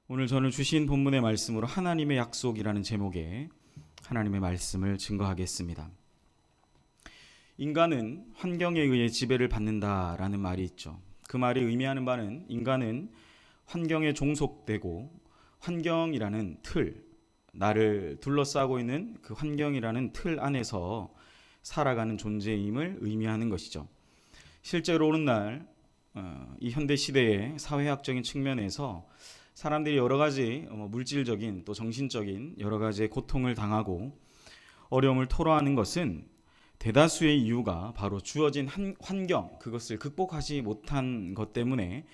오늘 저는 주신 본문의 말씀으로 하나님의 약속이라는 제목의 하나님의 말씀을 증거하겠습니다. 인간은 환경에 의해 지배를 받는다라는 말이 있죠. 그 말이 의미하는 바는 인간은 환경에 종속되고 환경이라는 틀, 나를 둘러싸고 있는 그 환경이라는 틀 안에서 살아가는 존재임을 의미하는 것이죠. 실제로 오늘날 이 현대 시대의 사회학적인 측면에서 사람들이 여러 가지 물질적인 또 정신적인 여러 가지의 고통을 당하고 어려움을 토로하는 것은 대다수의 이유가 바로 주어진 환경, 그것을 극복하지 못한 것 때문에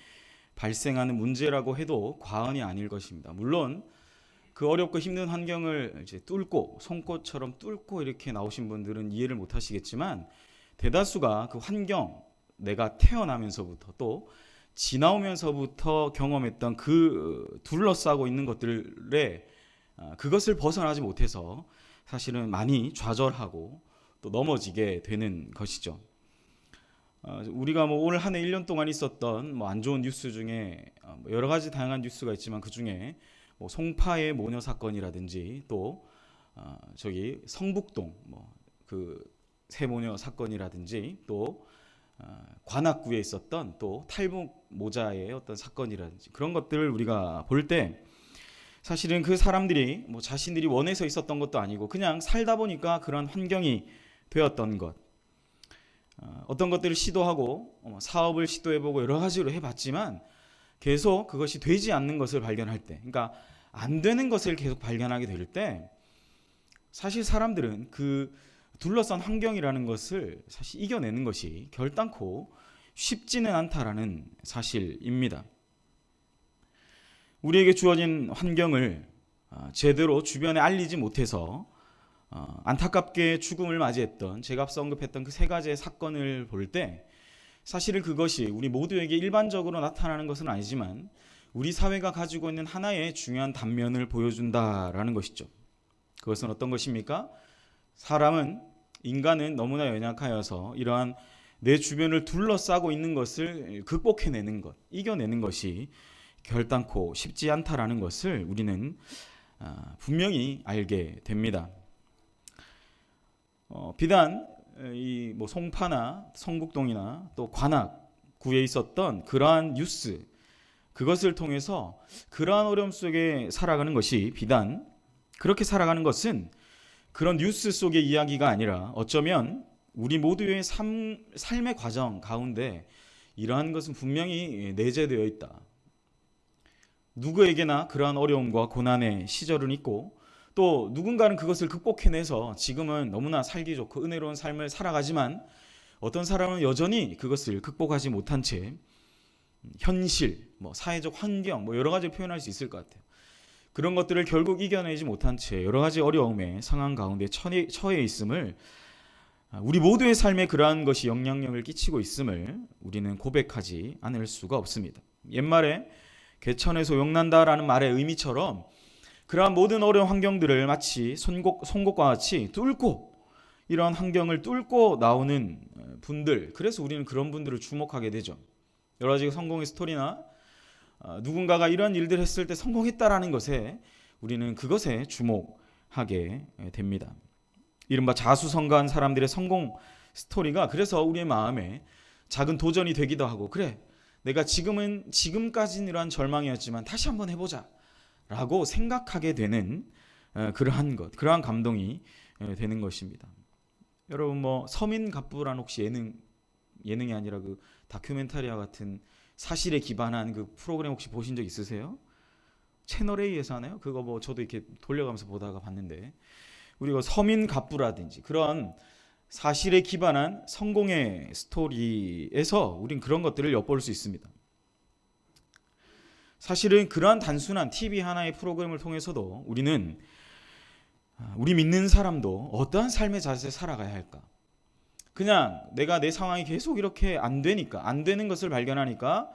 발생하는 문제라고 해도 과언이 아닐 것입니다. 물론 그 어렵고 힘든 환경을 이제 뚫고 송곳처럼 뚫고 이렇게 나오신 분들은 이해를 못 하시겠지만 대다수가 그 환경, 내가 태어나면서부터 또 지나오면서부터 경험했던 그 둘러싸고 있는 것들에 그것을 벗어나지 못해서 사실은 많이 좌절하고 또 넘어지게 되는 것이죠. 우리가 오늘 한 해 1년 동안 있었던 안 좋은 뉴스 중에 여러 가지 다양한 뉴스가 있지만 그 중에 송파의 모녀 사건이라든지 또 저기 성북동 그 세모녀 사건이라든지 또 관악구에 있었던 또 탈북 모자의 어떤 사건이라든지 그런 것들을 우리가 볼 때 사실은 그 사람들이 자신들이 원해서 있었던 것도 아니고 그냥 살다 보니까 그런 환경이 되었던 것, 어떤 것들을 시도하고 사업을 시도해보고 여러 가지로 해봤지만 계속 그것이 되지 않는 것을 발견할 때, 그러니까 안 되는 것을 계속 발견하게 될 때 사실 사람들은 그 둘러싼 환경이라는 것을 사실 이겨내는 것이 결단코 쉽지는 않다라는 사실입니다. 우리에게 주어진 환경을 제대로 주변에 알리지 못해서 안타깝게 죽음을 맞이했던 제가 앞서 언급했던 그 세 가지의 사건을 볼 때 사실은 그것이 우리 모두에게 일반적으로 나타나는 것은 아니지만 우리 사회가 가지고 있는 하나의 중요한 단면을 보여준다라는 것이죠. 그것은 어떤 것입니까? 인간은 너무나 연약하여서 이러한 내 주변을 둘러싸고 있는 것을 극복해내는 것, 이겨내는 것이 결단코 쉽지 않다라는 것을 우리는 분명히 알게 됩니다. 비단 이 송파나 성북동이나 또 관악구에 있었던 그러한 뉴스, 그것을 통해서 그러한 어려움 속에 살아가는 것이 비단 그렇게 살아가는 것은 그런 뉴스 속의 이야기가 아니라 어쩌면 우리 모두의 삶의 과정 가운데 이러한 것은 분명히 내재되어 있다. 누구에게나 그러한 어려움과 고난의 시절은 있고 또 누군가는 그것을 극복해내서 지금은 너무나 살기 좋고 은혜로운 삶을 살아가지만 어떤 사람은 여전히 그것을 극복하지 못한 채 현실, 사회적 환경 여러 가지 표현할 수 있을 것 같아요. 그런 것들을 결국 이겨내지 못한 채 여러 가지 어려움의 상황 가운데 처해 있음을, 우리 모두의 삶에 그러한 것이 영향력을 끼치고 있음을 우리는 고백하지 않을 수가 없습니다. 옛말에 개천에서 용난다라는 말의 의미처럼 그러한 모든 어려운 환경들을 마치 송곳과 같이 뚫고 이러한 환경을 뚫고 나오는 분들, 그래서 우리는 그런 분들을 주목하게 되죠. 여러 가지 성공의 스토리나 누군가가 이런 일들을 했을 때 성공했다라는 것에 우리는 그것에 주목하게 됩니다. 이른바 자수성가한 사람들의 성공 스토리가 그래서 우리의 마음에 작은 도전이 되기도 하고, 그래 내가 지금까지는 이러한 절망이었지만 다시 한번 해보자 라고 생각하게 되는 그러한 감동이 되는 것입니다. 여러분 서민갑부란 혹시 예능이 아니라 그 다큐멘터리와 같은 사실에 기반한 그 프로그램 혹시 보신 적 있으세요? 채널 A에서 하나요? 그거 저도 이렇게 돌려가면서 보다가 봤는데, 우리가 서민갑부라든지 그런 사실에 기반한 성공의 스토리에서 우린 그런 것들을 엿볼 수 있습니다. 사실은 그러한 단순한 TV 하나의 프로그램을 통해서도 우리는 우리 믿는 사람도 어떠한 삶의 자세에 살아가야 할까? 그냥 내가 내 상황이 계속 이렇게 안 되는 것을 발견하니까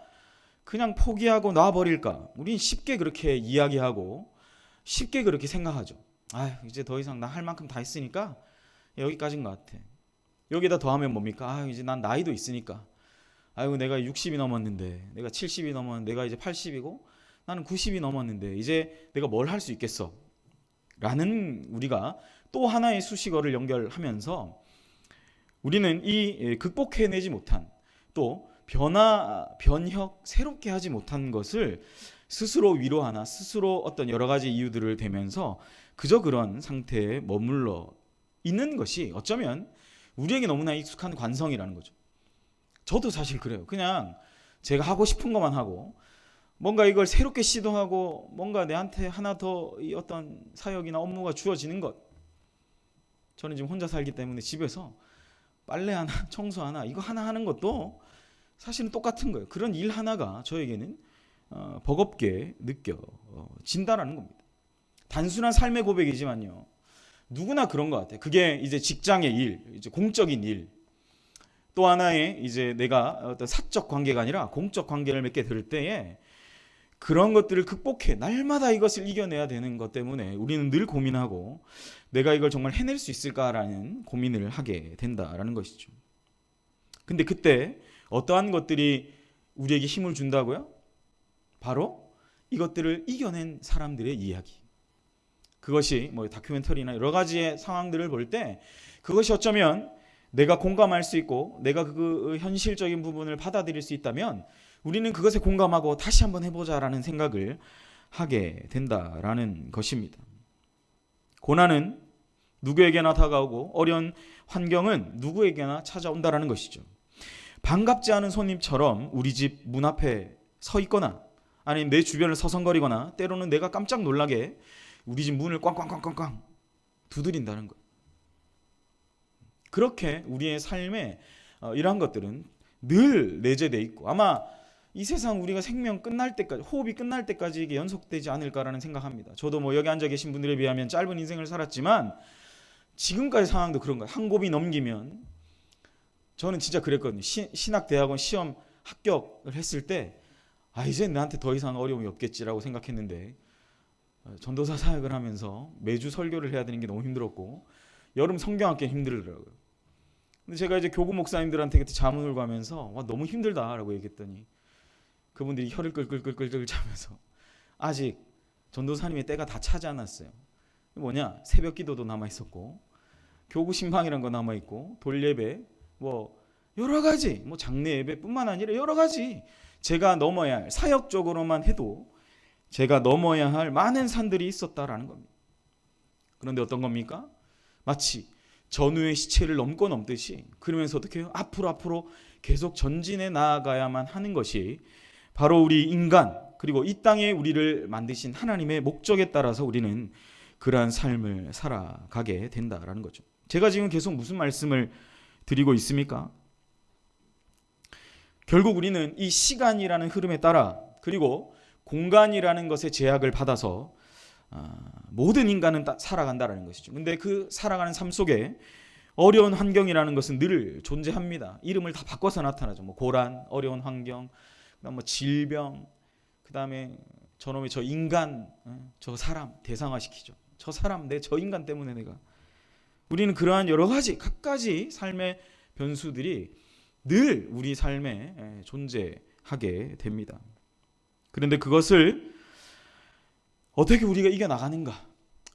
그냥 포기하고 놔버릴까? 우린 쉽게 그렇게 이야기하고 쉽게 그렇게 생각하죠. 이제 더 이상 나 할 만큼 다 했으니까 여기까지인 것 같아. 여기다 더하면 뭡니까? 이제 난 나이도 있으니까. 내가 60이 넘었는데, 내가 70이 넘었는데, 내가 이제 80이고 나는 90이 넘었는데 이제 내가 뭘 할 수 있겠어? 라는 우리가 또 하나의 수식어를 연결하면서 우리는 이 극복해내지 못한 또 변혁, 새롭게 하지 못한 것을 스스로 위로하나 스스로 어떤 여러 가지 이유들을 대면서 그저 그런 상태에 머물러 있는 것이 어쩌면 우리에게 너무나 익숙한 관성이라는 거죠. 저도 사실 그래요. 그냥 제가 하고 싶은 것만 하고 뭔가 이걸 새롭게 시도하고 뭔가 내한테 하나 더 이 어떤 사역이나 업무가 주어지는 것. 저는 지금 혼자 살기 때문에 집에서 빨래 하나, 청소 하나, 이거 하나 하는 것도 사실은 똑같은 거예요. 그런 일 하나가 저에게는 버겁게 느껴진다라는 겁니다. 단순한 삶의 고백이지만요. 누구나 그런 것 같아요. 그게 이제 직장의 일, 이제 공적인 일. 또 하나의 이제 내가 어떤 사적 관계가 아니라 공적 관계를 맺게 될 때에 그런 것들을 극복해 날마다 이것을 이겨내야 되는 것 때문에 우리는 늘 고민하고 내가 이걸 정말 해낼 수 있을까라는 고민을 하게 된다라는 것이죠. 근데 그때 어떠한 것들이 우리에게 힘을 준다고요? 바로 이것들을 이겨낸 사람들의 이야기. 그것이 뭐 다큐멘터리나 여러 가지의 상황들을 볼 때 그것이 어쩌면 내가 공감할 수 있고 내가 그 현실적인 부분을 받아들일 수 있다면 우리는 그것에 공감하고 다시 한번 해보자라는 생각을 하게 된다라는 것입니다. 고난은 누구에게나 다가오고 어려운 환경은 누구에게나 찾아온다라는 것이죠. 반갑지 않은 손님처럼 우리 집 문 앞에 서 있거나 아니면 내 주변을 서성거리거나 때로는 내가 깜짝 놀라게 우리 집 문을 꽝꽝꽝꽝꽝 두드린다는 것. 그렇게 우리의 삶에 이러한 것들은 늘 내재되어 있고 아마 이 세상 우리가 생명 끝날 때까지 호흡이 끝날 때까지 이게 연속되지 않을까라는 생각합니다. 저도 뭐 여기 앉아 계신 분들에 비하면 짧은 인생을 살았지만 지금까지 상황도 그런 거예요. 한 곱이 넘기면 저는 진짜 그랬거든요. 신학대학원 시험 합격을 했을 때 이제 나한테 더 이상 어려움이 없겠지라고 생각했는데 전도사 사역을 하면서 매주 설교를 해야 되는 게 너무 힘들었고 여름 성경학기 힘들더라고요. 근데 제가 이제 교구 목사님들한테 그때 자문을 구하면서 너무 힘들다라고 얘기했더니 그분들이 혀를 끌끌끌끌 차면서 아직 전도사님의 때가 다 차지 않았어요. 뭐냐? 새벽 기도도 남아 있었고 교구 신방이란 거 남아 있고 돌예배 뭐 여러 가지 뭐 장례 예배뿐만 아니라 여러 가지 제가 넘어야 할 사역적으로만 해도 제가 넘어야 할 많은 산들이 있었다라는 겁니다. 그런데 어떤 겁니까? 마치 전우의 시체를 넘고 넘듯이 그러면서 어떻게 해요? 앞으로 계속 전진해 나아가야만 하는 것이 바로 우리 인간 그리고 이 땅에 우리를 만드신 하나님의 목적에 따라서 우리는 그러한 삶을 살아가게 된다라는 거죠. 제가 지금 계속 무슨 말씀을 드리고 있습니까? 결국 우리는 이 시간이라는 흐름에 따라 그리고 공간이라는 것의 제약을 받아서 모든 인간은 살아간다라는 것이죠. 근데 그 살아가는 삶 속에 어려운 환경이라는 것은 늘 존재합니다. 이름을 다 바꿔서 나타나죠. 뭐 고난, 어려운 환경, 그다음 뭐 질병, 그다음에 저놈의 저 인간, 저 사람 대상화시키죠. 저 사람, 저 인간 때문에 내가. 우리는 그러한 여러 가지 갖가지 삶의 변수들이 늘 우리 삶에 존재하게 됩니다. 그런데 그것을 어떻게 우리가 이겨나가는가?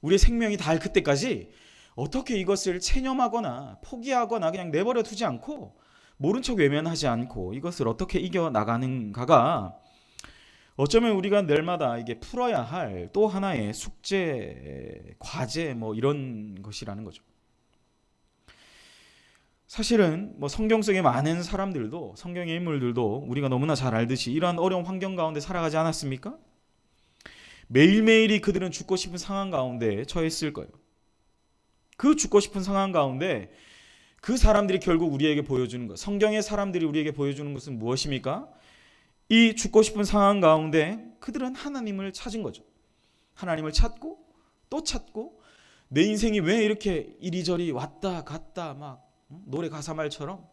우리의 생명이 닿을 그때까지 어떻게 이것을 체념하거나 포기하거나 그냥 내버려 두지 않고 모른 척 외면하지 않고 이것을 어떻게 이겨나가는가가 어쩌면 우리가 날마다 이게 풀어야 할 또 하나의 숙제, 과제 뭐 이런 것이라는 거죠. 사실은 뭐 성경 속의 많은 사람들도 성경의 인물들도 우리가 너무나 잘 알듯이 이러한 어려운 환경 가운데 살아가지 않았습니까? 매일매일이 그들은 죽고 싶은 상황 가운데 처했을 거예요. 그 죽고 싶은 상황 가운데 그 사람들이 결국 우리에게 보여주는 것, 성경의 사람들이 우리에게 보여주는 것은 무엇입니까? 이 죽고 싶은 상황 가운데 그들은 하나님을 찾은 거죠. 하나님을 찾고 또 찾고 내 인생이 왜 이렇게 이리저리 왔다 갔다 막 노래 가사 말처럼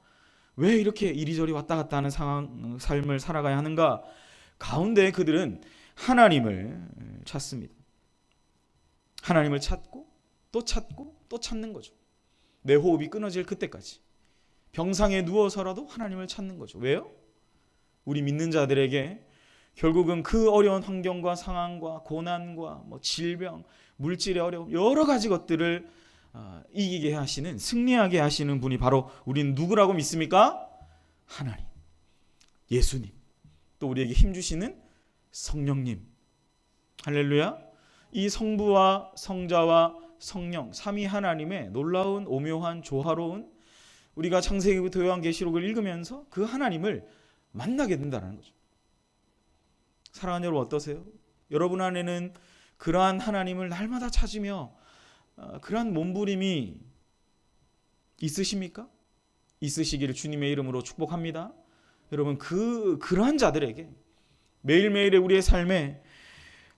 왜 이렇게 이리저리 왔다 갔다 하는 삶을 살아가야 하는가 가운데 그들은 하나님을 찾습니다. 하나님을 찾고 또 찾고 또 찾는 거죠. 내 호흡이 끊어질 그때까지 병상에 누워서라도 하나님을 찾는 거죠. 왜요? 우리 믿는 자들에게 결국은 그 어려운 환경과 상황과 고난과 질병, 물질의 어려움, 여러 가지 것들을 이기게 하시는, 승리하게 하시는 분이 바로 우리는 누구라고 믿습니까? 하나님, 예수님, 또 우리에게 힘주시는 성령님. 할렐루야. 이 성부와 성자와 성령 삼위 하나님의 놀라운 오묘한 조화로운, 우리가 창세기부터 요한계시록을 읽으면서 그 하나님을 만나게 된다는 거죠. 사랑하는 여러분, 어떠세요? 여러분 안에는 그러한 하나님을 날마다 찾으며 그러한 몸부림이 있으십니까? 있으시기를 주님의 이름으로 축복합니다. 여러분, 그러한 자들에게 매일매일의 우리의 삶에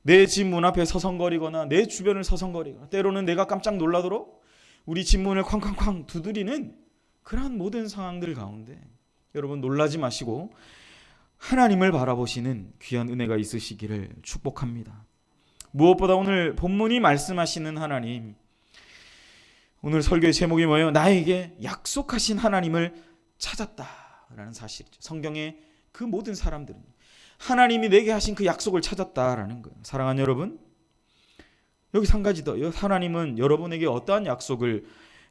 내 집 문 앞에 서성거리거나 내 주변을 서성거리거나 때로는 내가 깜짝 놀라도록 우리 집 문을 쾅쾅쾅 두드리는 그러한 모든 상황들 가운데 여러분 놀라지 마시고 하나님을 바라보시는 귀한 은혜가 있으시기를 축복합니다. 무엇보다 오늘 본문이 말씀하시는 하나님, 오늘 설교의 제목이 뭐예요? 나에게 약속하신 하나님을 찾았다라는 사실이죠. 성경의 그 모든 사람들은 하나님이 내게 하신 그 약속을 찾았다라는 거예요. 사랑하는 여러분, 여기서 한 가지 더, 하나님은 여러분에게 어떠한 약속을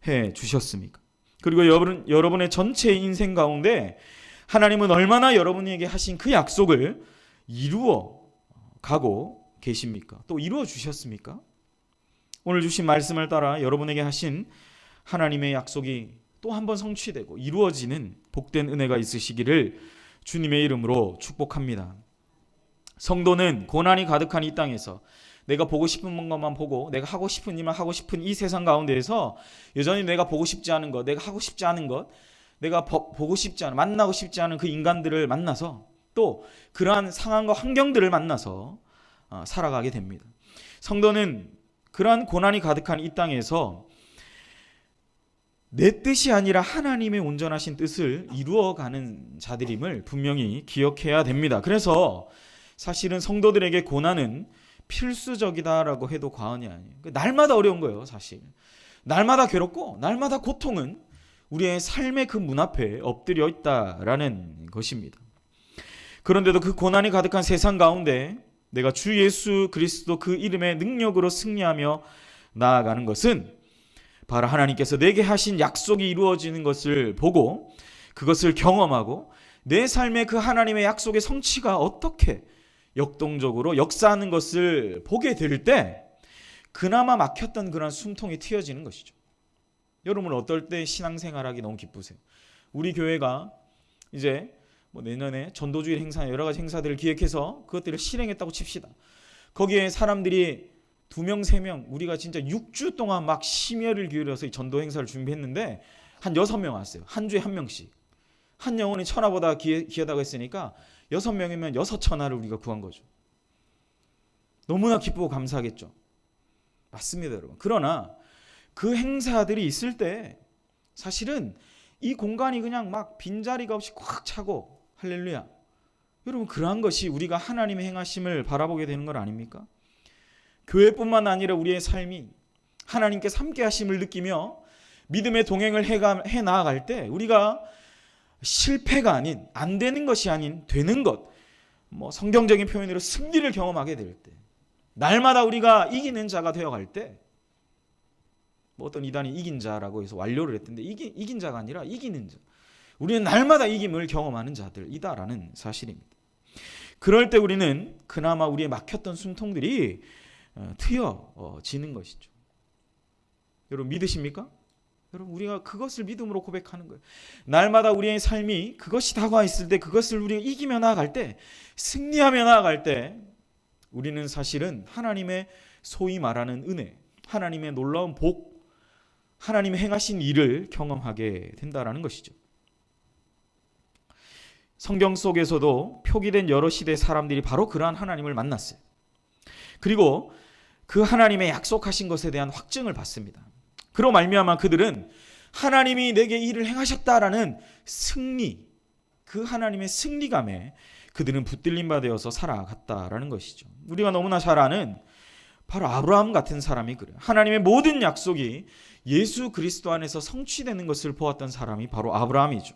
해 주셨습니까? 그리고 여러분의 전체 인생 가운데 하나님은 얼마나 여러분에게 하신 그 약속을 이루어 가고 계십니까? 또 이루어 주셨습니까? 오늘 주신 말씀을 따라 여러분에게 하신 하나님의 약속이 또 한 번 성취되고 이루어지는 복된 은혜가 있으시기를 주님의 이름으로 축복합니다. 성도는 고난이 가득한 이 땅에서 내가 보고 싶은 것만 보고 내가 하고 싶은 일만 하고 싶은 이 세상 가운데에서 여전히 내가 보고 싶지 않은 것, 내가 하고 싶지 않은 것, 내가 보고 싶지 않은, 만나고 싶지 않은 그 인간들을 만나서 또 그러한 상황과 환경들을 만나서 살아가게 됩니다. 성도는 그러한 고난이 가득한 이 땅에서 내 뜻이 아니라 하나님의 온전하신 뜻을 이루어가는 자들임을 분명히 기억해야 됩니다. 그래서 사실은 성도들에게 고난은 필수적이다라고 해도 과언이 아니에요. 날마다 어려운 거예요, 사실. 날마다 괴롭고 날마다 고통은 우리의 삶의 그 문 앞에 엎드려 있다라는 것입니다. 그런데도 그 고난이 가득한 세상 가운데 내가 주 예수 그리스도 그 이름의 능력으로 승리하며 나아가는 것은 바로 하나님께서 내게 하신 약속이 이루어지는 것을 보고 그것을 경험하고 내 삶의 그 하나님의 약속의 성취가 어떻게 역동적으로 역사하는 것을 보게 될 때 그나마 막혔던 그런 숨통이 트여지는 것이죠. 여러분 어떨 때 신앙생활하기 너무 기쁘세요? 우리 교회가 이제 내년에 전도주일 행사 여러 가지 행사들을 기획해서 그것들을 실행했다고 칩시다. 거기에 사람들이 2명, 3명, 우리가 진짜 6주 동안 막 심혈을 기울여서 이 전도 행사를 준비했는데 한 6명 왔어요. 한 주에 1명씩. 한 영혼이 천하보다 귀하다고 했으니까 6명이면 6천하를 우리가 구한 거죠. 너무나 기쁘고 감사하겠죠. 맞습니다, 여러분. 그러나 그 행사들이 있을 때 사실은 이 공간이 그냥 막 빈자리가 없이 꽉 차고 할렐루야. 여러분 그러한 것이 우리가 하나님의 행하심을 바라보게 되는 건 아닙니까? 교회뿐만 아니라 우리의 삶이 하나님께서 함께 하심을 느끼며 믿음의 동행을 해 나아갈 때 우리가 실패가 아닌, 안 되는 것이 아닌 되는 것, 성경적인 표현으로 승리를 경험하게 될 때, 날마다 우리가 이기는 자가 되어갈 때, 어떤 이단이 이긴 자라고 해서 완료를 했던데 이긴 자가 아니라 이기는 자, 우리는 날마다 이김을 경험하는 자들이다라는 사실입니다. 그럴 때 우리는 그나마 우리의 막혔던 숨통들이 트여지는 것이죠. 여러분 믿으십니까? 여러분 우리가 그것을 믿음으로 고백하는 거예요. 날마다 우리의 삶이 그것이 다가와 있을 때 그것을 우리가 이기며 나아갈 때 승리하며 나아갈 때 우리는 사실은 하나님의 소위 말하는 은혜, 하나님의 놀라운 복, 하나님의 행하신 일을 경험하게 된다라는 것이죠. 성경 속에서도 표기된 여러 시대의 사람들이 바로 그러한 하나님을 만났어요. 그리고 그 하나님의 약속하신 것에 대한 확증을 받습니다. 그로 말미암아 그들은 하나님이 내게 일을 행하셨다라는 승리, 그 하나님의 승리감에 그들은 붙들림 바 되어서 살아갔다라는 것이죠. 우리가 너무나 잘 아는 바로 아브라함 같은 사람이 그래요. 하나님의 모든 약속이 예수 그리스도 안에서 성취되는 것을 보았던 사람이 바로 아브라함이죠.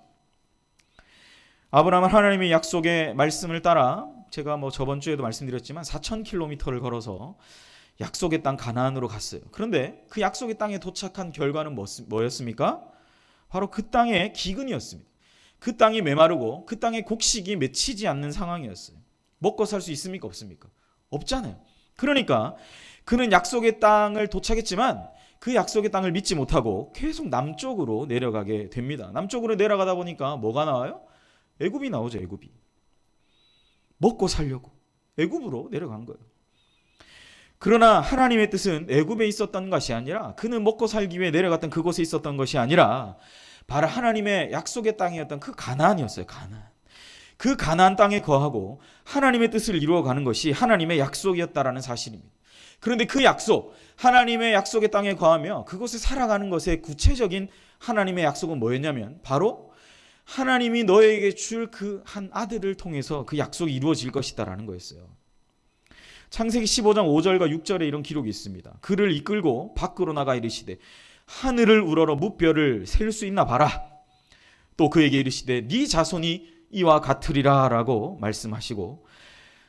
아브라함은 하나님의 약속의 말씀을 따라 제가 저번 주에도 말씀드렸지만 4,000km를 걸어서 약속의 땅 가나안으로 갔어요. 그런데 그 약속의 땅에 도착한 결과는 뭐였습니까? 바로 그 땅의 기근이었습니다. 그 땅이 메마르고 그 땅의 곡식이 맺히지 않는 상황이었어요. 먹고 살 수 있습니까? 없습니까? 없잖아요. 그러니까 그는 약속의 땅을 도착했지만 그 약속의 땅을 믿지 못하고 계속 남쪽으로 내려가게 됩니다. 남쪽으로 내려가다 보니까 뭐가 나와요? 애굽이 나오죠. 애굽이. 먹고 살려고 애굽으로 내려간 거예요. 그러나 하나님의 뜻은 애굽에 있었던 것이 아니라, 그는 먹고 살기 위해 내려갔던 그곳에 있었던 것이 아니라 바로 하나님의 약속의 땅이었던 그 가나안이었어요. 가나안. 그 가나안 땅에 거하고 하나님의 뜻을 이루어가는 것이 하나님의 약속이었다라는 사실입니다. 그런데 그 약속, 하나님의 약속의 땅에 거하며 그곳에 살아가는 것의 구체적인 하나님의 약속은 뭐였냐면 바로 하나님이 너에게 줄 그 한 아들을 통해서 그 약속이 이루어질 것이다라는 거였어요. 창세기 15장 5절과 6절에 이런 기록이 있습니다. 그를 이끌고 밖으로 나가 이르시되 하늘을 우러러 무뼈를 셀 수 있나 봐라. 또 그에게 이르시되 네 자손이 이와 같으리라 라고 말씀하시고,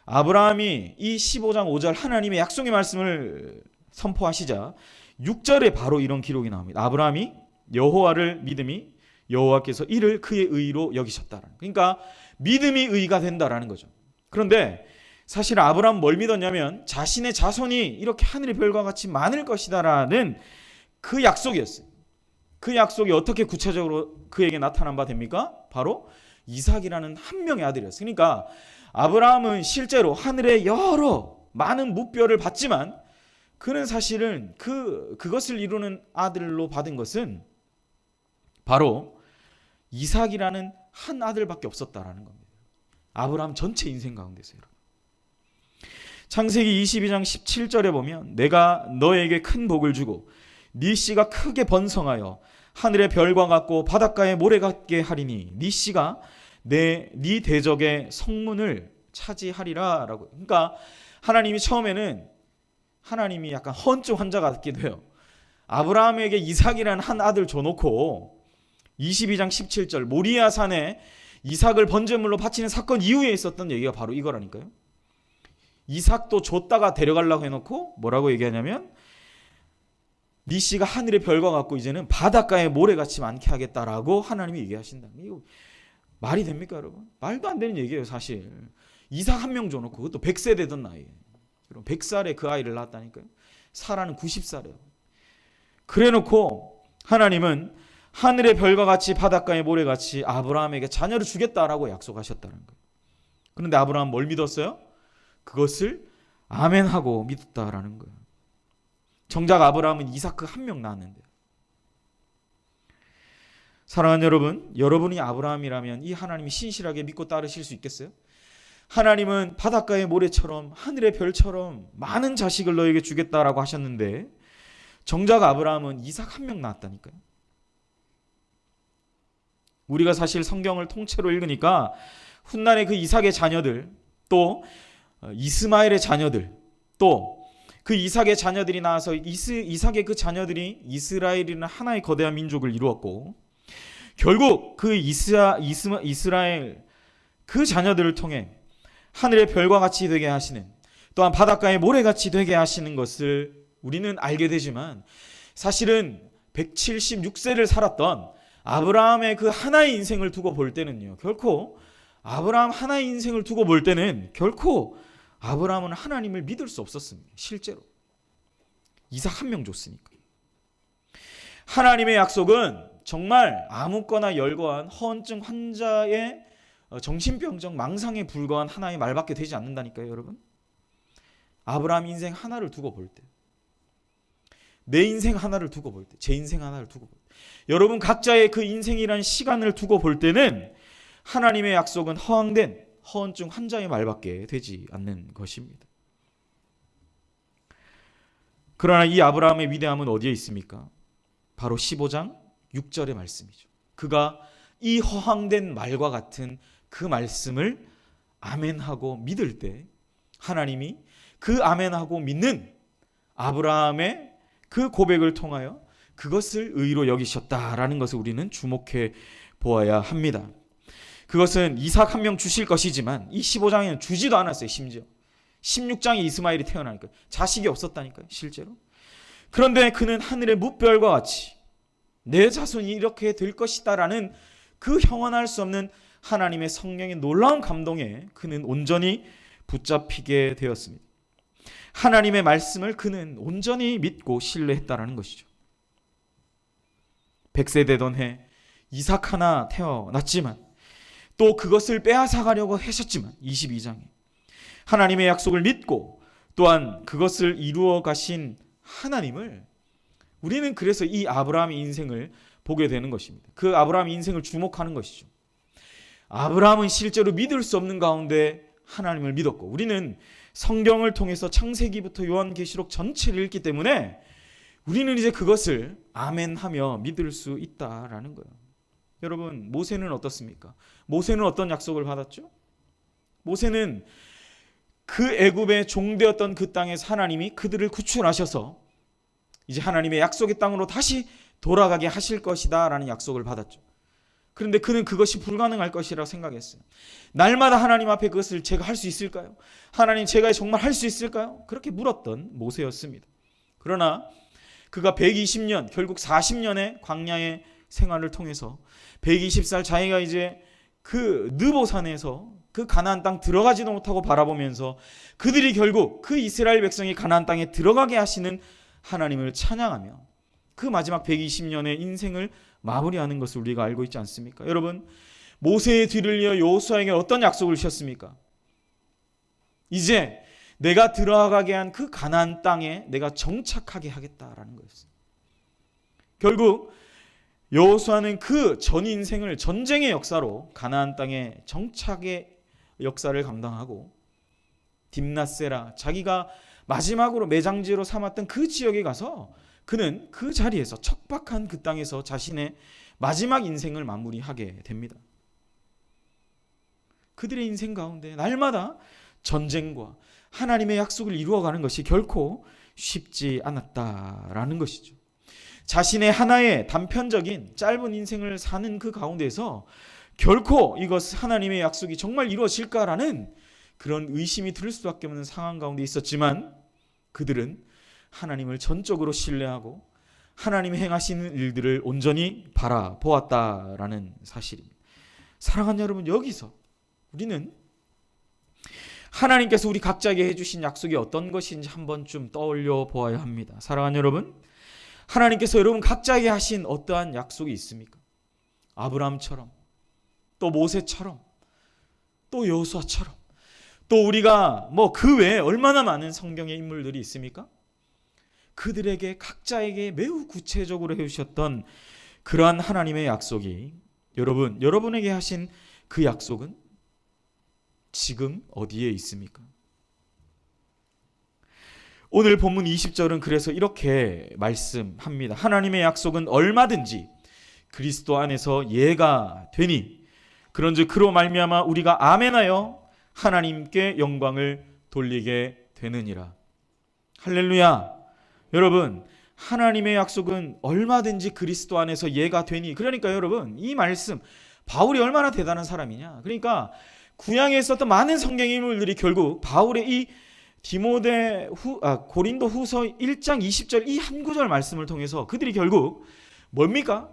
아브라함이 이 15장 5절 하나님의 약속의 말씀을 선포하시자 6절에 바로 이런 기록이 나옵니다. 아브라함이 여호와를 믿음이 여호와께서 이를 그의 의로 여기셨다라는, 그러니까 믿음이 의가 된다라는 거죠. 그런데 사실 아브라함 뭘 믿었냐면 자신의 자손이 이렇게 하늘의 별과 같이 많을 것이다라는 그 약속이었어요. 그 약속이 어떻게 구체적으로 그에게 나타난 바 됩니까? 바로 이삭이라는 한 명의 아들이었어요. 그러니까 아브라함은 실제로 하늘의 여러 많은 무뼈를 받지만 그는 사실은 그것을 이루는 아들로 받은 것은 바로 이삭이라는 한 아들밖에 없었다라는 겁니다. 아브라함 전체 인생 가운데서. 창세기 22장 17절에 보면 내가 너에게 큰 복을 주고 네 씨가 크게 번성하여 하늘의 별과 같고 바닷가의 모래 같게 하리니 네 씨가 네 대적의 성문을 차지하리라 라고. 그러니까 하나님이 처음에는 하나님이 약간 헌증 환자 같기도 해요. 아브라함에게 이삭이라는 한 아들 줘놓고 22장 17절 모리아 산에 이삭을 번제물로 바치는 사건 이후에 있었던 얘기가 바로 이거라니까요. 이삭도 줬다가 데려가려고 해놓고 뭐라고 얘기하냐면 네 씨가 하늘의 별과 같고 이제는 바닷가에 모래같이 많게 하겠다라고 하나님이 얘기하신다. 이거 말이 됩니까 여러분? 말도 안 되는 얘기예요 사실. 이삭 한 명 줘놓고 그것도 100세 되던 나이에 100살에 그 아이를 낳았다니까요. 사라는 90살이에요. 그래놓고 하나님은 하늘의 별과 같이 바닷가의 모래같이 아브라함에게 자녀를 주겠다라고 약속하셨다는 거예요. 그런데 아브라함 뭘 믿었어요? 그것을 아멘하고 믿었다라는 거예요. 정작 아브라함은 이삭 한 명 낳았는데, 사랑하는 여러분, 여러분이 아브라함이라면 이 하나님이 신실하게 믿고 따르실 수 있겠어요? 하나님은 바닷가의 모래처럼 하늘의 별처럼 많은 자식을 너에게 주겠다라고 하셨는데 정작 아브라함은 이삭 한 명 낳았다니까요. 우리가 사실 성경을 통째로 읽으니까 훗날에 그 이삭의 자녀들, 또 이스마엘의 자녀들, 또 그 이삭의 자녀들이 나와서 이삭의 그 자녀들이 이스라엘이라는 하나의 거대한 민족을 이루었고, 결국 그 이스라엘 그 자녀들을 통해 하늘의 별과 같이 되게 하시는, 또한 바닷가의 모래같이 되게 하시는 것을 우리는 알게 되지만 사실은 176세를 살았던 아브라함의 그 하나의 인생을 두고 볼 때는요, 결코 아브라함 하나의 인생을 두고 볼 때는 결코 아브라함은 하나님을 믿을 수 없었습니다. 실제로 이삭 한 명 줬으니까. 하나님의 약속은 정말 아무거나 열거한 허언증 환자의 정신병적 망상에 불과한 하나의 말밖에 되지 않는다니까요, 여러분. 아브라함 인생 하나를 두고 볼 때, 내 인생 하나를 두고 볼 때, 제 인생 하나를 두고 볼 때, 여러분 각자의 그 인생이라는 시간을 두고 볼 때는 하나님의 약속은 허황된 허언증 환자의 말밖에 되지 않는 것입니다. 그러나 이 아브라함의 위대함은 어디에 있습니까? 바로 15장 6절의 말씀이죠. 그가 이 허황된 말과 같은 그 말씀을 아멘하고 믿을 때 하나님이 그 아멘하고 믿는 아브라함의 그 고백을 통하여 그것을 의로 여기셨다라는 것을 우리는 주목해 보아야 합니다. 그것은 이삭 한 명 주실 것이지만 이 15장에는 주지도 않았어요. 심지어 16장에 이스마엘이 태어나니까 자식이 없었다니까요. 실제로. 그런데 그는 하늘의 뭇별과 같이 내 자손이 이렇게 될 것이다 라는 그 형언할 수 없는 하나님의 성령의 놀라운 감동에 그는 온전히 붙잡히게 되었습니다. 하나님의 말씀을 그는 온전히 믿고 신뢰했다라는 것이죠. 100세 되던 해 이삭 하나 태어났지만 또 그것을 빼앗아가려고 하셨지만 22장에 하나님의 약속을 믿고 또한 그것을 이루어 가신 하나님을 우리는 그래서 이 아브라함의 인생을 보게 되는 것입니다. 그 아브라함의 인생을 주목하는 것이죠. 아브라함은 실제로 믿을 수 없는 가운데 하나님을 믿었고 우리는 성경을 통해서 창세기부터 요한계시록 전체를 읽기 때문에 우리는 이제 그것을 아멘하며 믿을 수 있다라는 거예요. 여러분, 모세는 어떻습니까? 모세는 어떤 약속을 받았죠? 모세는 그 애굽의 종되었던 그 땅에서 하나님이 그들을 구출하셔서 이제 하나님의 약속의 땅으로 다시 돌아가게 하실 것이다 라는 약속을 받았죠. 그런데 그는 그것이 불가능할 것이라 생각했어요. 날마다 하나님 앞에 그것을 제가 할 수 있을까요? 하나님, 제가 정말 할 수 있을까요? 그렇게 물었던 모세였습니다. 그러나 그가 120년, 결국 40년의 광야의 생활을 통해서 120살 자기가 이제 그 느보산에서 그 가나안 땅 들어가지도 못하고 바라보면서 그들이 결국 그 이스라엘 백성이 가나안 땅에 들어가게 하시는 하나님을 찬양하며 그 마지막 120년의 인생을 마무리하는 것을 우리가 알고 있지 않습니까? 여러분, 모세의 뒤를 이어 여호수아에게 어떤 약속을 주셨습니까? 이제 내가 들어가게 한 그 가나안 땅에 내가 정착하게 하겠다라는 거였어요. 결국 여호수아는 그 전 인생을 전쟁의 역사로 가나안 땅의 정착의 역사를 감당하고 딥나세라, 자기가 마지막으로 매장지로 삼았던 그 지역에 가서 그는 그 자리에서 척박한 그 땅에서 자신의 마지막 인생을 마무리하게 됩니다. 그들의 인생 가운데 날마다 전쟁과 하나님의 약속을 이루어가는 것이 결코 쉽지 않았다라는 것이죠. 자신의 하나의 단편적인 짧은 인생을 사는 그 가운데서 결코 이것 하나님의 약속이 정말 이루어질까라는 그런 의심이 들 수밖에 없는 상황 가운데 있었지만 그들은 하나님을 전적으로 신뢰하고 하나님이 행하시는 일들을 온전히 바라보았다라는 사실입니다. 사랑하는 여러분, 여기서 우리는 하나님께서 우리 각자에게 해주신 약속이 어떤 것인지 한 번쯤 떠올려 보아야 합니다. 사랑하는 여러분, 하나님께서 여러분 각자에게 하신 어떠한 약속이 있습니까? 아브라함처럼, 또 모세처럼, 또 여호수아처럼, 또 우리가 그 외에 얼마나 많은 성경의 인물들이 있습니까? 그들에게 각자에게 매우 구체적으로 해주셨던 그러한 하나님의 약속이 여러분에게 하신 그 약속은 지금 어디에 있습니까? 오늘 본문 20절은 그래서 이렇게 말씀합니다. 하나님의 약속은 얼마든지 그리스도 안에서 예가 되니 그런즉 그로 말미암아 우리가 아멘하여 하나님께 영광을 돌리게 되느니라. 할렐루야. 여러분, 하나님의 약속은 얼마든지 그리스도 안에서 예가 되니, 그러니까 여러분 이 말씀, 바울이 얼마나 대단한 사람이냐. 그러니까 구약에 있었던 많은 성경 인물들이 결국 바울의 이 고린도 후서 1장 20절 이 한 구절 말씀을 통해서 그들이 결국 뭡니까?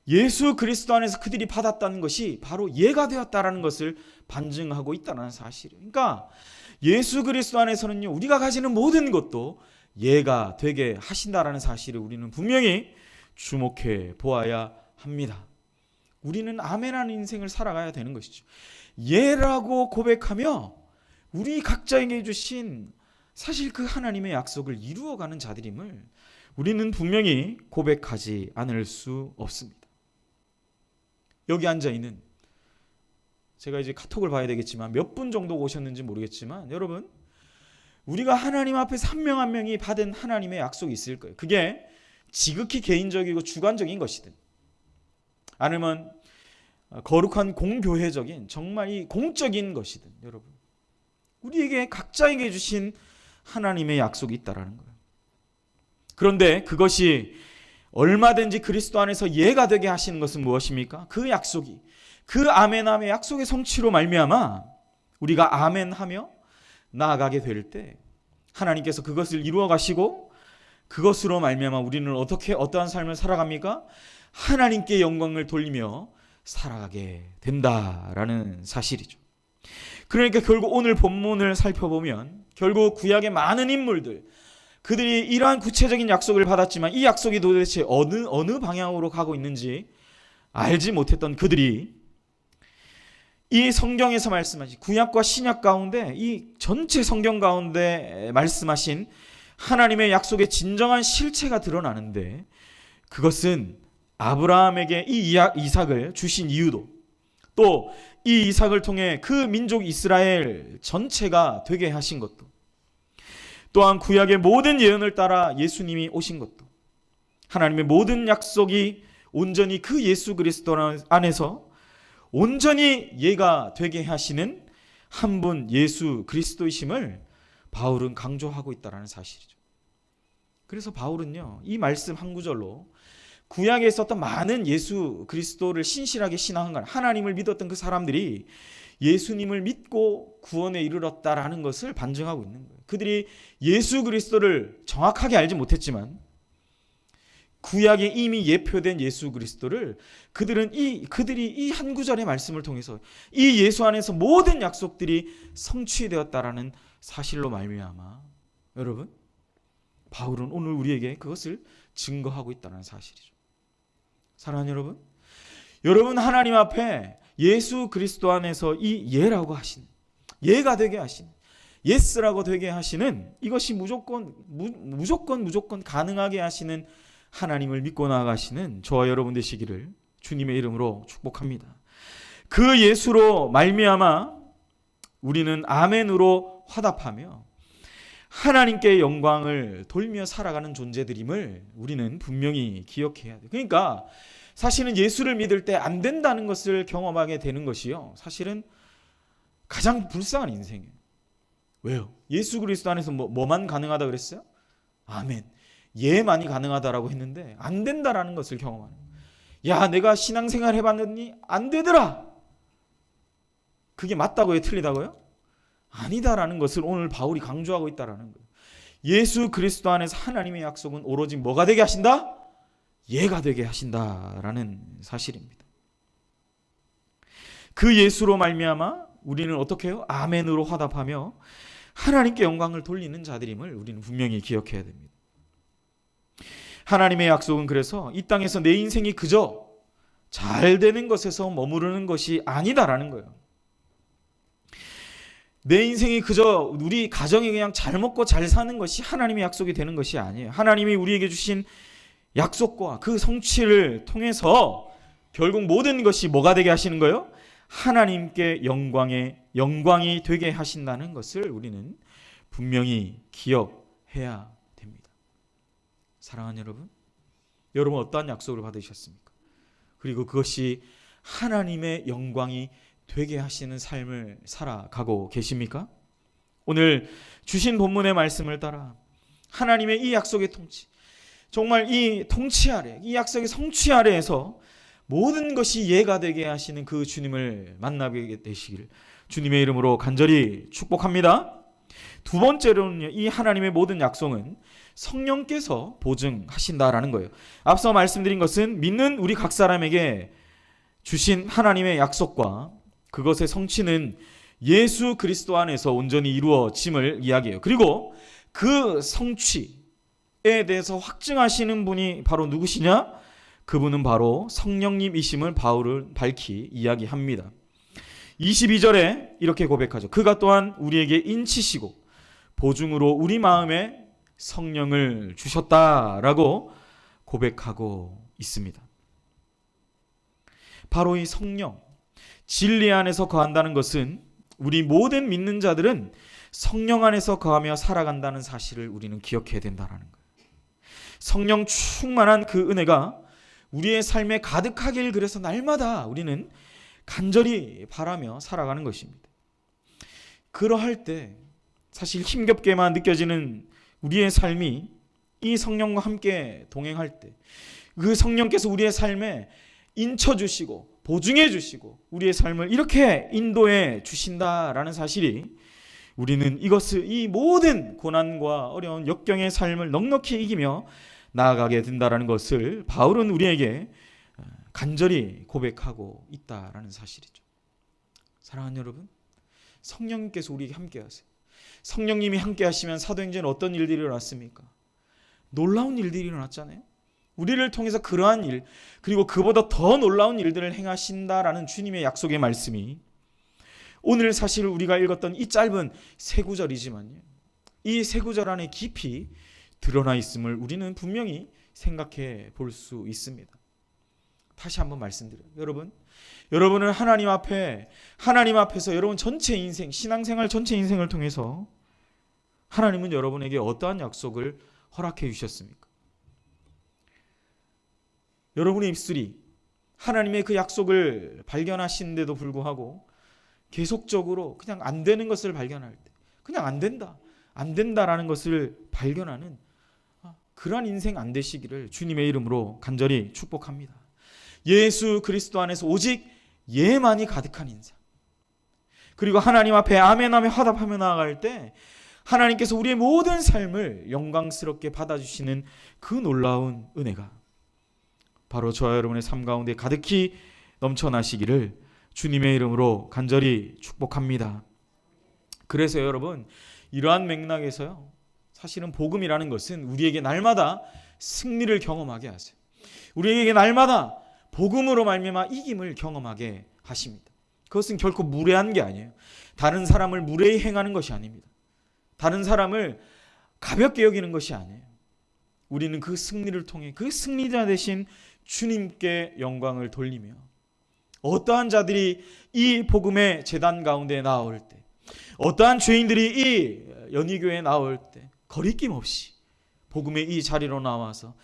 예수 그리스도 안에서 그들이 받았다는 것이 바로 예가 되었다라는 것을 반증하고 있다는 사실이에요. 그러니까 예수 그리스도 안에서는요, 우리가 가지는 모든 것도 예가 되게 하신다라는 사실을 우리는 분명히 주목해 보아야 합니다. 우리는 아멘하는 인생을 살아가야 되는 것이죠. 예라고 고백하며 우리 각자에게 주신 사실 그 하나님의 약속을 이루어가는 자들임을 우리는 분명히 고백하지 않을 수 없습니다. 여기 앉아있는, 제가 이제 카톡을 봐야 되겠지만 몇 분 정도 오셨는지 모르겠지만 여러분, 우리가 하나님 앞에서 한 명 한 명이 받은 하나님의 약속이 있을 거예요. 그게 지극히 개인적이고 주관적인 것이든 아니면 거룩한 공교회적인 정말 이 공적인 것이든 여러분, 우리에게 각자에게 주신 하나님의 약속이 있다라는 거예요. 그런데 그것이 얼마든지 그리스도 안에서 예가 되게 하시는 것은 무엇입니까? 그 약속이, 그 아멘함의 약속의 성취로 말미암아 우리가 아멘하며 나아가게 될 때 하나님께서 그것을 이루어 가시고 그것으로 말미암아 우리는 어떠한 삶을 살아갑니까? 하나님께 영광을 돌리며 살아가게 된다라는 사실이죠. 그러니까 결국 오늘 본문을 살펴보면 결국 구약의 많은 인물들, 그들이 이러한 구체적인 약속을 받았지만 이 약속이 도대체 어느 방향으로 가고 있는지 알지 못했던 그들이 이 성경에서 말씀하신 구약과 신약 가운데 이 전체 성경 가운데 말씀하신 하나님의 약속의 진정한 실체가 드러나는데, 그것은 아브라함에게 이 이삭을 주신 이유도, 또 이 이삭을 통해 그 민족 이스라엘 전체가 되게 하신 것도, 또한 구약의 모든 예언을 따라 예수님이 오신 것도, 하나님의 모든 약속이 온전히 그 예수 그리스도 안에서 온전히 예가 되게 하시는 한 분 예수 그리스도이심을 바울은 강조하고 있다는 사실이죠. 그래서 바울은요, 이 말씀 한 구절로 구약에 있었던 많은 예수 그리스도를 신실하게 신앙한 것, 하나님을 믿었던 그 사람들이 예수님을 믿고 구원에 이르렀다라는 것을 반증하고 있는 거예요. 그들이 예수 그리스도를 정확하게 알지 못했지만 구약에 이미 예표된 예수 그리스도를 그들이 이 한 구절의 말씀을 통해서 이 예수 안에서 모든 약속들이 성취되었다라는 사실로 말미암아 여러분, 바울은 오늘 우리에게 그것을 증거하고 있다는 사실이죠. 사랑하는 여러분, 여러분 하나님 앞에 예수 그리스도 안에서 이 예라고 하신, 예가 되게 하신, 예스라고 되게 하시는, 이것이 무조건 가능하게 하시는 하나님을 믿고 나아가시는 저와 여러분 되시기를 주님의 이름으로 축복합니다. 그 예수로 말미암아 우리는 아멘으로 화답하며 하나님께 영광을 돌며 살아가는 존재들임을 우리는 분명히 기억해야 돼요. 그러니까 사실은 예수를 믿을 때 안 된다는 것을 경험하게 되는 것이요, 사실은 가장 불쌍한 인생이에요. 왜요? 예수 그리스도 안에서 뭐만 가능하다 그랬어요? 아멘. 예만이 가능하다라고 했는데 안 된다라는 것을 경험하는 거예요. 야, 내가 신앙생활 해봤더니 안 되더라. 그게 맞다고요? 틀리다고요? 아니다라는 것을 오늘 바울이 강조하고 있다라는 거예요. 예수 그리스도 안에서 하나님의 약속은 오로지 뭐가 되게 하신다? 예가 되게 하신다라는 사실입니다. 그 예수로 말미암아 우리는 어떻게 해요? 아멘으로 화답하며 하나님께 영광을 돌리는 자들임을 우리는 분명히 기억해야 됩니다. 하나님의 약속은 그래서 이 땅에서 내 인생이 그저 잘 되는 것에서 머무르는 것이 아니다라는 거예요. 내 인생이 그저 우리 가정이 그냥 잘 먹고 잘 사는 것이 하나님의 약속이 되는 것이 아니에요. 하나님이 우리에게 주신 약속과 그 성취를 통해서 결국 모든 것이 뭐가 되게 하시는 거예요? 하나님께 영광이 되게 하신다는 것을 우리는 분명히 기억해야 됩니다. 사랑하는 여러분 어떠한 약속을 받으셨습니까? 그리고 그것이 하나님의 영광이 되게 하시는 삶을 살아가고 계십니까? 오늘 주신 본문의 말씀을 따라 하나님의 이 약속의 통치, 정말 이 통치 아래, 이 약속의 성취 아래에서 모든 것이 예가 되게 하시는 그 주님을 만나게 되시길 주님의 이름으로 간절히 축복합니다. 두 번째로는요, 이 하나님의 모든 약속은 성령께서 보증하신다라는 거예요. 앞서 말씀드린 것은 믿는 우리 각 사람에게 주신 하나님의 약속과 그것의 성취는 예수 그리스도 안에서 온전히 이루어짐을 이야기해요. 그리고 그 성취에 대해서 확증하시는 분이 바로 누구시냐? 그분은 바로 성령님이심을 바울은 밝히 이야기합니다. 22절에 이렇게 고백하죠. 그가 또한 우리에게 인치시고 보증으로 우리 마음에 성령을 주셨다라고 고백하고 있습니다. 바로 이 성령, 진리 안에서 거한다는 것은 우리 모든 믿는 자들은 성령 안에서 거하며 살아간다는 사실을 우리는 기억해야 된다는 거예요. 성령 충만한 그 은혜가 우리의 삶에 가득하길 그래서 날마다 우리는 간절히 바라며 살아가는 것입니다. 그러할 때 사실 힘겹게만 느껴지는 우리의 삶이 이 성령과 함께 동행할 때 그 성령께서 우리의 삶에 인쳐주시고 보증해 주시고 우리의 삶을 이렇게 인도해 주신다라는 사실이, 우리는 이 모든 고난과 어려운 역경의 삶을 넉넉히 이기며 나아가게 된다라는 것을 바울은 우리에게 간절히 고백하고 있다라는 사실이죠. 사랑하는 여러분, 성령님께서 우리에게 함께 하세요. 성령님이 함께 하시면 사도행전에 어떤 일들이 일어났습니까? 놀라운 일들이 일어났잖아요. 우리를 통해서 그러한 일, 그리고 그보다 더 놀라운 일들을 행하신다라는 주님의 약속의 말씀이 오늘 사실 우리가 읽었던 이 짧은 세 구절이지만요, 이 세 구절 안에 깊이 드러나 있음을 우리는 분명히 생각해 볼 수 있습니다. 다시 한번 말씀드려요. 여러분은 하나님 앞에서 여러분 전체 인생, 신앙생활 전체 인생을 통해서 하나님은 여러분에게 어떠한 약속을 허락해 주셨습니까? 여러분의 입술이 하나님의 그 약속을 발견하시는데도 불구하고 계속적으로 그냥 안 되는 것을 발견할 때, 그냥 안 된다라는 것을 발견하는 그러한 인생 안 되시기를 주님의 이름으로 간절히 축복합니다. 예수 그리스도 안에서 오직 예만이 가득한 인생, 그리고 하나님 앞에 아멘하며 화답하며 나아갈 때 하나님께서 우리의 모든 삶을 영광스럽게 받아주시는 그 놀라운 은혜가 바로 저와 여러분의 삶 가운데 가득히 넘쳐나시기를 주님의 이름으로 간절히 축복합니다. 그래서 여러분, 이러한 맥락에서요, 사실은 복음이라는 것은 우리에게 날마다 승리를 경험하게 하세요. 우리에게 날마다 복음으로 말미암아 이김을 경험하게 하십니다. 그것은 결코 무례한 게 아니에요. 다른 사람을 무례히 행하는 것이 아닙니다. 다른 사람을 가볍게 여기는 것이 아니에요. 우리는 그 승리를 통해 그 승리자 되신 주님께 영광을 돌리며, 어떠한 자들이 이 복음의 제단 가운데 나올 때, 어떠한 죄인들이 이 연희교회에 나올 때 거리낌 없이 복음의 이 자리로 나와서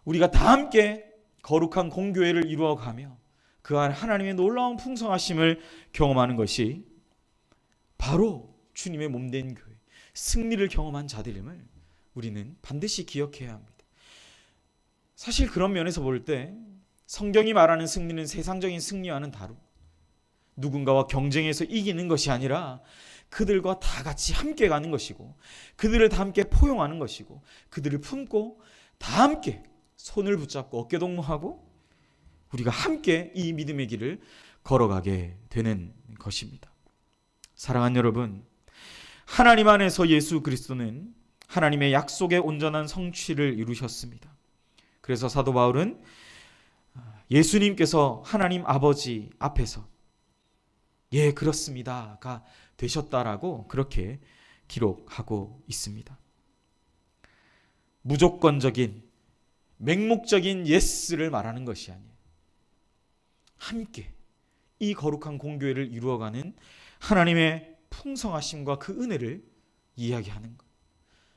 우리가 다 함께 거룩한 공교회를 이루어가며 그 안 하나님의 놀라운 풍성하심을 경험하는 것이 바로 주님의 몸된 교회, 승리를 경험한 자들임을 우리는 반드시 기억해야 합니다. 사실 그런 면에서 볼 때 성경이 말하는 승리는 세상적인 승리와는 다르고 누군가와 경쟁해서 이기는 것이 아니라 그들과 다 같이 함께 가는 것이고, 그들을 다 함께 포용하는 것이고, 그들을 품고 다 함께 손을 붙잡고 어깨동무하고 우리가 함께 이 믿음의 길을 걸어가게 되는 것입니다. 사랑하는 여러분, 하나님 안에서 예수 그리스도는 하나님의 약속의 온전한 성취를 이루셨습니다. 그래서 사도 바울은 예수님께서 하나님 아버지 앞에서 예 그렇습니다가 되셨다라고 그렇게 기록하고 있습니다. 무조건적인 맹목적인 예스를 말하는 것이 아니에요. 함께 이 거룩한 공교회를 이루어가는 하나님의 풍성하심과 그 은혜를 이야기하는 것.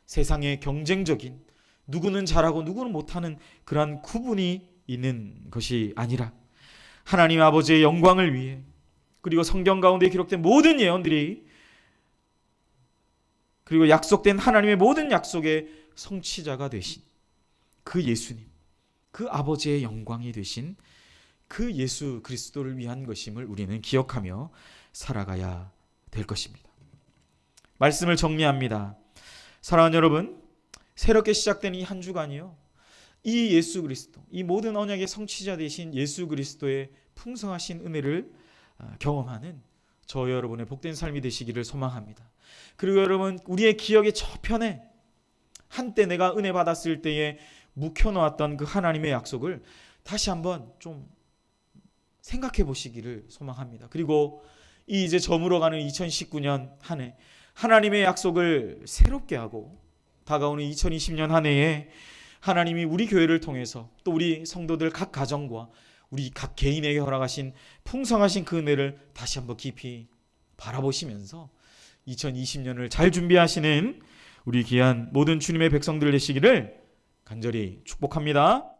세상의 경쟁적인 누구는 잘하고 누구는 못하는 그러한 구분이 있는 것이 아니라 하나님 아버지의 영광을 위해, 그리고 성경 가운데 기록된 모든 예언들이, 그리고 약속된 하나님의 모든 약속의 성취자가 되신 그 예수님, 그 아버지의 영광이 되신 그 예수 그리스도를 위한 것임을 우리는 기억하며 살아가야 될 것입니다. 말씀을 정리합니다. 사랑하는 여러분, 새롭게 시작된 이 한 주간이요, 이 예수 그리스도, 이 모든 언약의 성취자 되신 예수 그리스도의 풍성하신 은혜를 경험하는 저 여러분의 복된 삶이 되시기를 소망합니다. 그리고 여러분, 우리의 기억의 저편에 한때 내가 은혜 받았을 때에 묵혀놓았던 그 하나님의 약속을 다시 한번 좀 생각해 보시기를 소망합니다. 그리고 이 이제 저물어가는 2019년 한 해, 하나님의 약속을 새롭게 하고 다가오는 2020년 한 해에 하나님이 우리 교회를 통해서 또 우리 성도들 각 가정과 우리 각 개인에게 허락하신 풍성하신 그 은혜를 다시 한번 깊이 바라보시면서 2020년을 잘 준비하시는 우리 귀한 모든 주님의 백성들 되시기를 간절히 축복합니다.